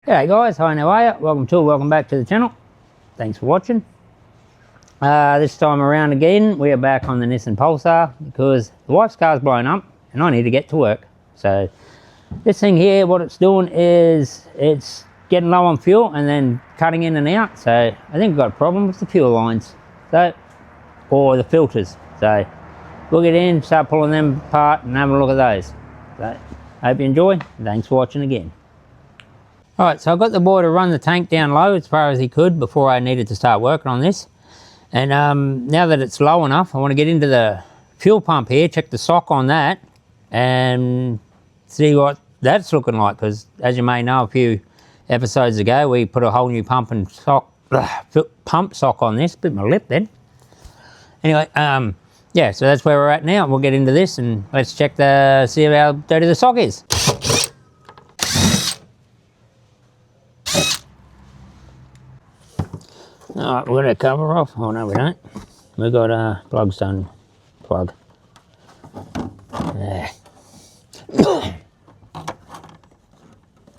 G'day guys, hi, how are you? Welcome back to the channel. Thanks for watching. This time around again, we are back on the Nissan Pulsar because the wife's car's blown up and I need to get to work. So this thing here, what it's doing is it's getting low on fuel and then cutting in and out. So I think we've got a problem with the fuel lines, or the filters. So we'll get in, start pulling them apart and have a look at those. So hope you enjoy. Thanks for watching again. Alright, so I got the boy to run the tank down low as far as he could before I needed to start working on this. And now that it's low enough, I want to get into the fuel pump here, check the sock on that, and see what that's looking like. Because as you may know, a few episodes ago, we put a whole new pump sock on this. Bit my lip then. Anyway, yeah, so that's where we're at now. We'll get into this and let's check see how dirty the sock is. Alright, we're going to cover off. Oh no, we don't. We've got plugs done. Plug. There.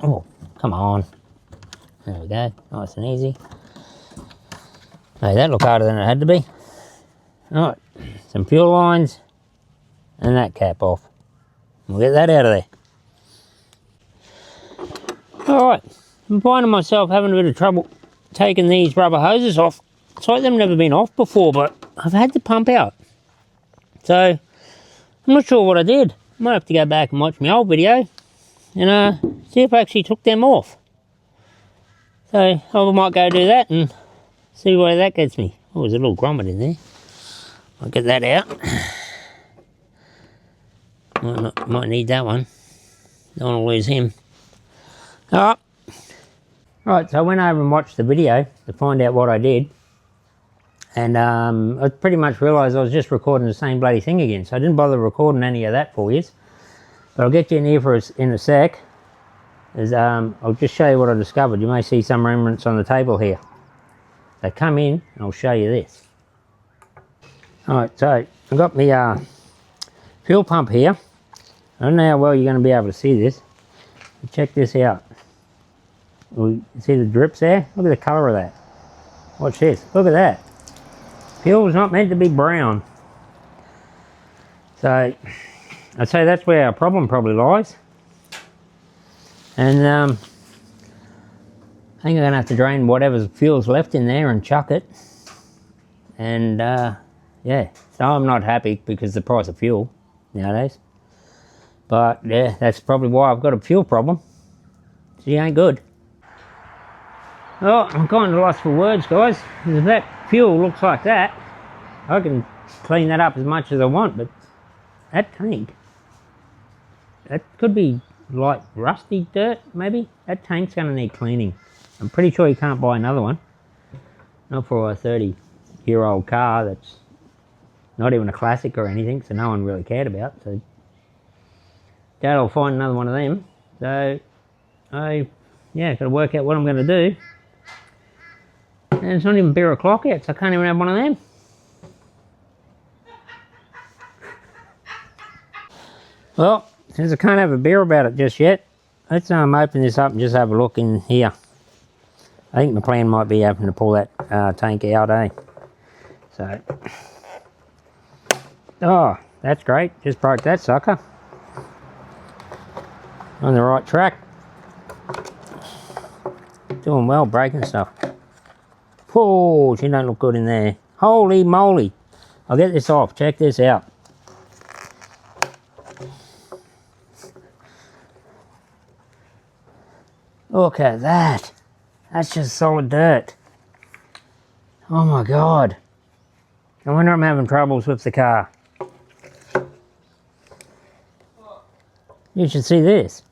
Oh, come on. There we go. Nice and easy. Hey, that looked harder than it had to be. Alright, some fuel lines and that cap off. We'll get that out of there. Alright, I'm finding myself having a bit of trouble taking these rubber hoses off. It's like they've never been off before, but I've had the pump out. So, I'm not sure what I did. I might have to go back and watch my old video and see if I actually took them off. So, I might go do that and see where that gets me. Oh, there's a little grommet in there. I'll get that out. Might need that one. Don't want to lose him. Alright. Right, so I went over and watched the video to find out what I did, and I pretty much realised I was just recording the same bloody thing again, so I didn't bother recording any of that for you. But I'll get you in here in a sec. I'll just show you what I discovered. You may see some remnants on the table here. So come in and I'll show you this. Alright, so I've got my fuel pump here. I don't know how well you're going to be able to see this. Check this out. You see the drips there? Look at the colour of that. Watch this. Look at that. Fuel's not meant to be brown. So, I'd say that's where our problem probably lies. And I think I'm going to have to drain whatever fuel's left in there and chuck it. And yeah, so I'm not happy because of the price of fuel nowadays. But yeah, that's probably why I've got a fuel problem. She ain't good. Oh, I'm kind of lost for words, guys. If that fuel looks like that, I can clean that up as much as I want, but that tank, that could be like rusty dirt, maybe. That tank's going to need cleaning. I'm pretty sure you can't buy another one. Not for a 30-year-old car that's not even a classic or anything, so no one really cared about. So Dad will find another one of them. So yeah, got to work out what I'm going to do. And it's not even beer o'clock yet, so I can't even have one of them. Well, since I can't have a beer about it just yet, let's open this up and just have a look in here. I think my plan might be having to pull that tank out, eh? So, oh, that's great. Just broke that sucker. On the right track. Doing well, breaking stuff. Oh, she don't look good in there. Holy moly. I'll get this off. Check this out. Look at that. That's just solid dirt. Oh my God. No wonder I'm having troubles with the car. You should see this.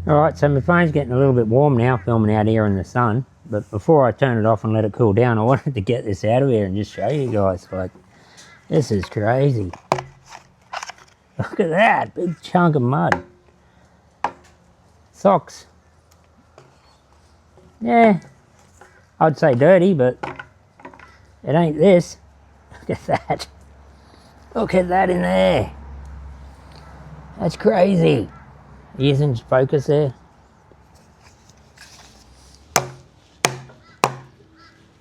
Alright, so my phone's getting a little bit warm now, filming out here in the sun. But before I turn it off and let it cool down, I wanted to get this out of here and just show you guys. Like, this is crazy. Look at that, big chunk of mud. Socks. Yeah, I'd say dirty, but it ain't this. Look at that. Look at that in there. That's crazy. Using focus there.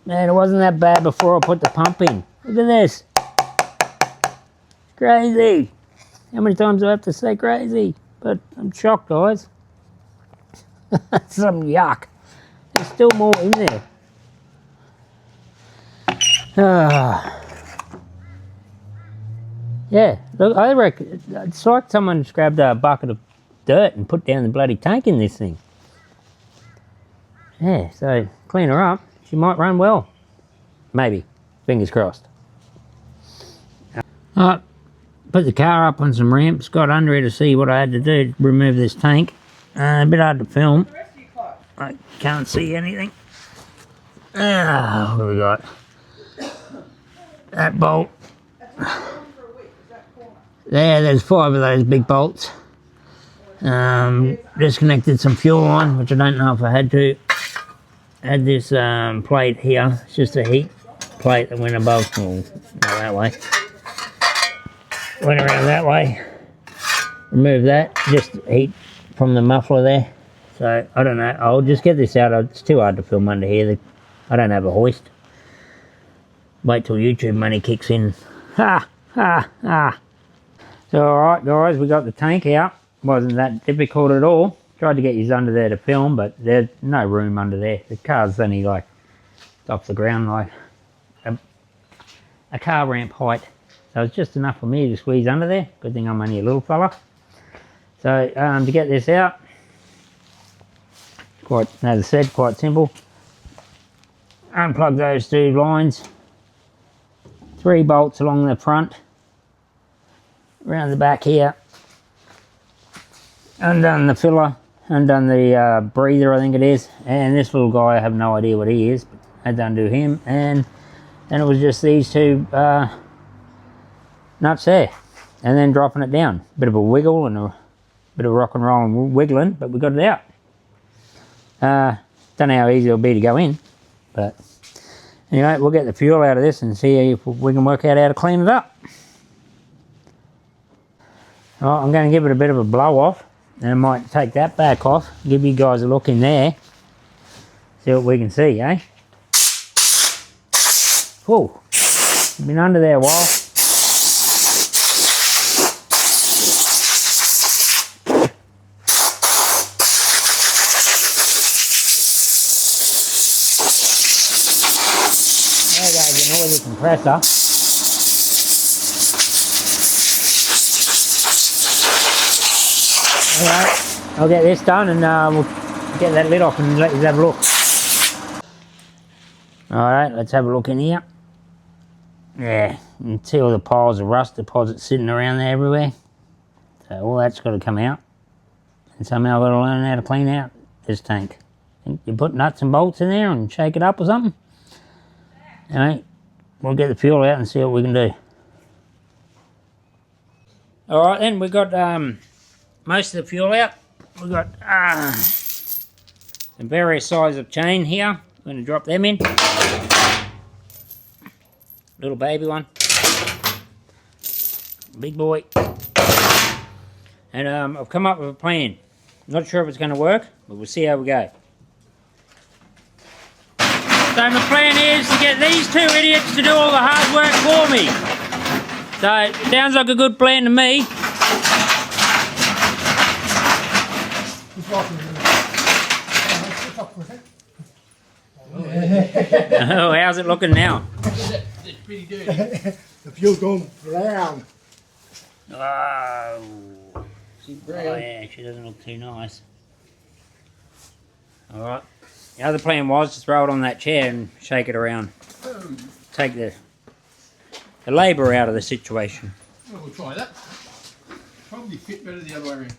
Man, it wasn't that bad before I put the pump in. Look at this. Crazy. How many times do I have to say crazy? But I'm shocked, guys. Some yuck. There's still more in there. Yeah, look, I reckon it's like someone's grabbed a bucket of dirt and put down the bloody tank in this thing. Yeah, so clean her up. She might run well. Maybe. Fingers crossed. Put the car up on some ramps, got under it to see what I had to do to remove this tank. A bit hard to film. I can't see anything. What have we got? That bolt. There's 5 of those big bolts. Disconnected some fuel line, which I don't know if I had to. Had this plate here. It's just a heat plate that went above. Well, not that way. Went around that way. Remove that. Just heat from the muffler there. So I don't know. I'll just get this out. It's too hard to film under here. I don't have a hoist. Wait till YouTube money kicks in. Ha! Ha! Ha! So alright guys, we got the tank out. Wasn't that difficult at all. Tried to get you under there to film, but there's no room under there. The car's only like off the ground like a car ramp height. So it's just enough for me to squeeze under there. Good thing I'm only a little fella. So to get this out, quite, as I said, quite simple. Unplug those 2 lines. 3 bolts along the front. Around the back here, undone the filler, undone the breather, I think it is, and this little guy, I have no idea what he is, but I had to undo him, and then it was just these 2 nuts there, and then dropping it down. Bit of a wiggle and a bit of rock and roll and wiggling, but we got it out. Don't know how easy it'll be to go in, but anyway, we'll get the fuel out of this and see if we can work out how to clean it up. Right, I'm going to give it a bit of a blow off, and I might take that back off, give you guys a look in there, see what we can see, eh? Whoa, been under there a while. There goes the noisy compressor. Alright, I'll get this done and we'll get that lid off and let you have a look. Alright, let's have a look in here. Yeah, you can see all the piles of rust deposits sitting around there everywhere. So all that's got to come out. And somehow I've got to learn how to clean out this tank. You put nuts and bolts in there and shake it up or something. Alright, we'll get the fuel out and see what we can do. Alright then, we've got most of the fuel out. We've got some various sizes of chain here. I'm going to drop them in. Little baby one. Big boy. And I've come up with a plan. Not sure if it's going to work, but we'll see how we go. So my plan is to get these 2 idiots to do all the hard work for me. So it sounds like a good plan to me. Oh, how's it looking now? It's pretty dirty. The fuel's going brown. Oh, yeah, she doesn't look too nice. Alright. The other plan was to throw it on that chair and shake it around. Take the labour out of the situation. Well, we'll try that. Probably fit better the other way around.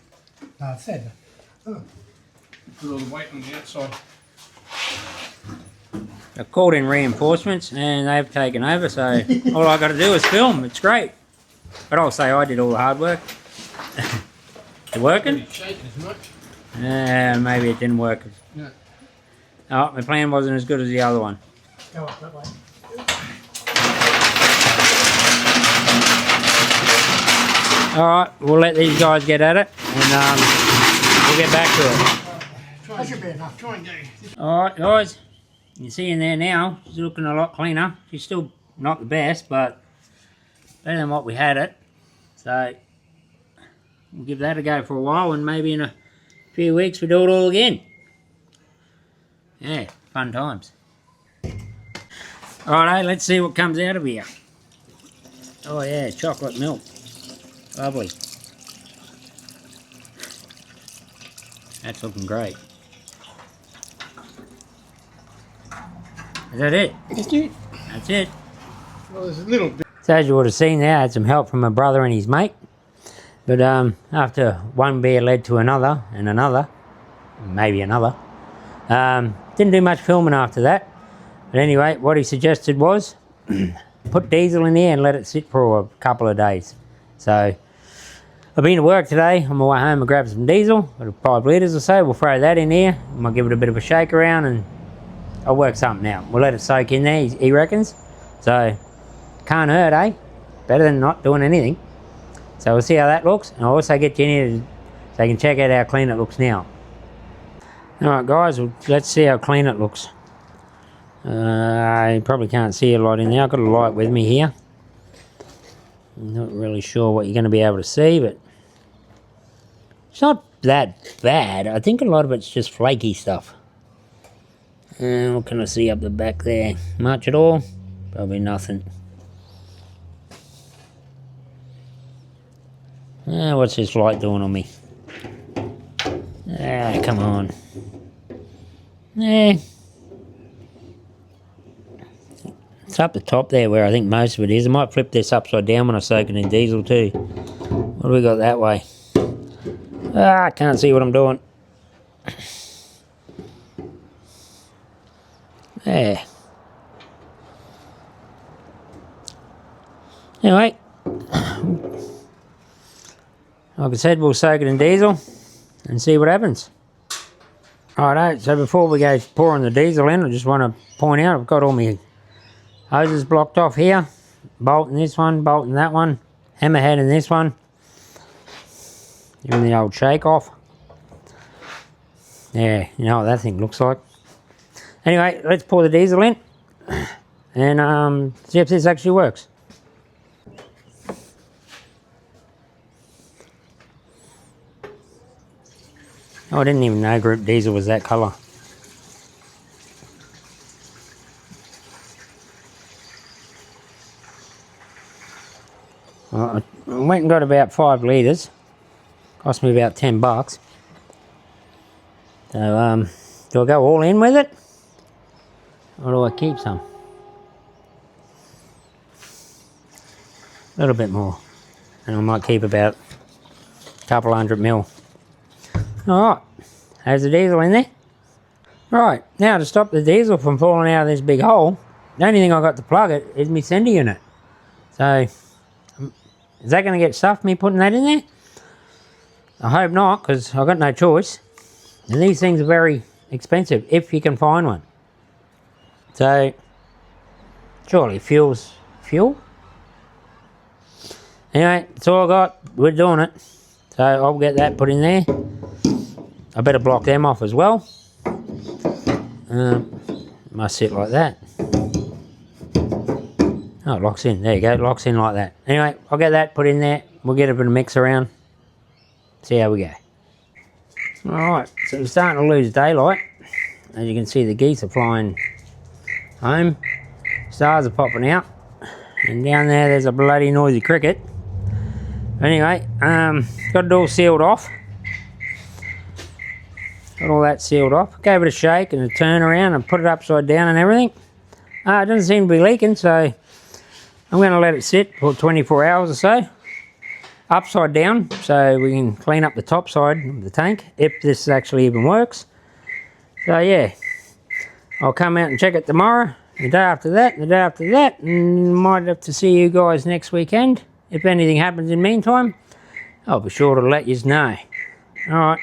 No, I said. Oh. Put all the weight on the outside. I've called in reinforcements and they've taken over, so all I got to do is film. It's great. But I'll say I did all the hard work. It working? Shaking as much. Maybe it didn't work. No. Oh, my plan wasn't as good as the other one. Go up that way. Alright, we'll let these guys get at it and we'll get back to it. That should be enough. Try and go. Alright guys, You see in there now, she's looking a lot cleaner. She's still not the best, but better than what we had it. So we'll give that a go for a while, and maybe in a few weeks we do it all again. Yeah, fun times. Alright, let's see what comes out of here. Oh yeah, chocolate milk. Lovely. That's looking great. Is that it? That's it. That's it. Well, there's a little bit. So as you would have seen there, I had some help from my brother and his mate. But after one beer led to another, and another, maybe another, didn't do much filming after that. But anyway, what he suggested was put diesel in there and let it sit for a couple of days. So I've been to work today. On my way home I grabbed some diesel, about 5 litres or so. We'll throw that in there. I might give it a bit of a shake around and I'll work something out. We'll let it soak in there, he reckons. So can't hurt, eh? Better than not doing anything. So we'll see how that looks. And I'll also get you in here so you can check out how clean it looks now. Alright guys, well, let's see how clean it looks. You probably can't see a lot in there. I've got a light with me here. I'm not really sure what you're going to be able to see, but it's not that bad. I think a lot of it's just flaky stuff. What can I see up the back there? Much at all? Probably nothing. What's this light doing on me? Come on. It's up the top there where I think most of it is. I might flip this upside down when I soak it in diesel too. What do we got that way? I can't see what I'm doing. There. Anyway, like I said, we'll soak it in diesel and see what happens. Alright, so before we go pouring the diesel in, I just want to point out I've got all my hoses blocked off here. Bolt in this one, bolt in that one, hammerhead in this one. Giving the old shake off. Yeah, you know what that thing looks like. Anyway, let's pour the diesel in and see if this actually works. Oh, I didn't even know group diesel was that colour. Well, I went and got about 5 litres. Cost me about $10. So, do I go all in with it? Or do I keep some? A little bit more. And I might keep about a couple 100 ml. Alright, there's the diesel in there. Right, now to stop the diesel from falling out of this big hole, the only thing I've got to plug it is my sender unit. So, is that going to get stuffed, me putting that in there? I hope not, because I've got no choice. And these things are very expensive, if you can find one. So, surely fuel's fuel. Anyway, that's all I got. We're doing it. So I'll get that put in there. I better block them off as well. Must sit like that. Oh, it locks in. There you go. It locks in like that. Anyway, I'll get that put in there. We'll get a bit of mix around. See how we go. Alright, so we're starting to lose daylight. As you can see, the geese are flying home. Stars are popping out. And down there's a bloody noisy cricket. Anyway, got it all sealed off. Got all that sealed off. Gave it a shake and a turn around and put it upside down and everything. It doesn't seem to be leaking, so I'm going to let it sit for 24 hours or so. Upside down, so we can clean up the top side of the tank, if this actually even works. So yeah, I'll come out and check it tomorrow, the day after that, and the day after that, and might have to see you guys next weekend. If anything happens in the meantime, I'll be sure to let you know. Alright.